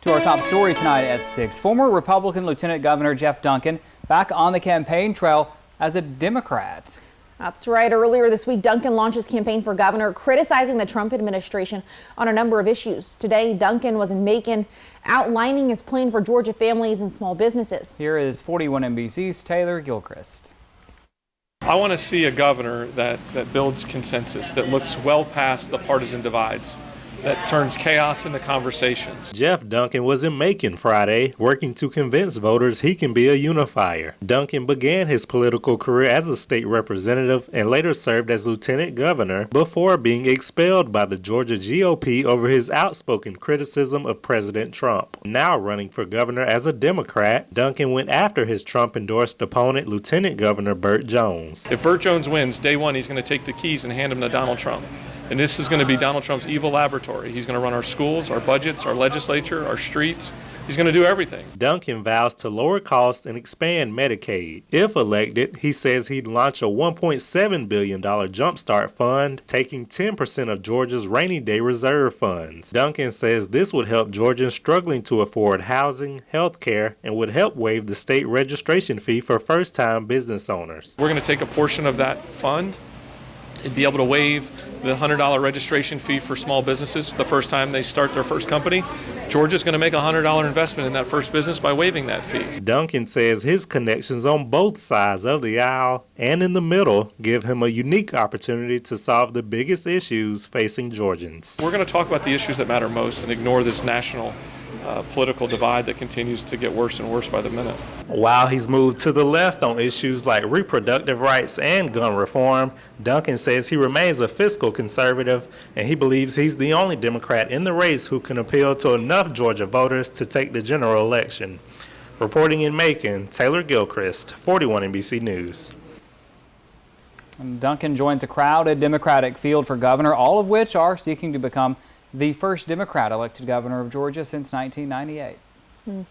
To our top story tonight at 6. Former Republican Lieutenant Governor Geoff Duncan back on the campaign trail as a Democrat. That's right. Earlier this week, Duncan launched his campaign for governor, criticizing the Trump administration on a number of issues. Today, Duncan was in Macon outlining his plan for Georgia families and small businesses. Here is 41 NBC's Taylor Gilchrist. I want to see a governor that builds consensus, that looks well past the partisan divides, that turns chaos into conversations. Geoff Duncan was in Macon Friday, working to convince voters he can be a unifier. Duncan began his political career as a state representative and later served as lieutenant governor before being expelled by the Georgia GOP over his outspoken criticism of President Trump. Now running for governor as a Democrat, Duncan went after his Trump-endorsed opponent, Lieutenant Governor Burt Jones. If Burt Jones wins, day one, he's going to take the keys and hand them to Donald Trump. And this is going to be Donald Trump's evil laboratory. He's going to run our schools, our budgets, our legislature, our streets. He's going to do everything. Duncan vows to lower costs and expand Medicaid. If elected, he says he'd launch a $1.7 billion Jumpstart Fund, taking 10% of Georgia's rainy day reserve funds. Duncan says this would help Georgians struggling to afford housing, health care, and would help waive the state registration fee for first-time business owners. We're going to take a portion of that fund and be able to waive the $100 registration fee for small businesses the first time they start their first company. Georgia's going to make a $100 investment in that first business by waiving that fee. Duncan says his connections on both sides of the aisle and in the middle give him a unique opportunity to solve the biggest issues facing Georgians. We're going to talk about the issues that matter most and ignore this national political divide that continues to get worse and worse by the minute. While he's moved to the left on issues like reproductive rights and gun reform, Duncan says he remains a fiscal conservative and he believes he's the only Democrat in the race who can appeal to enough Georgia voters to take the general election. Reporting in Macon, Taylor Gilchrist, 41 NBC News. And Duncan joins a crowded Democratic field for governor, all of which are seeking to become the first Democrat elected governor of Georgia since 1998.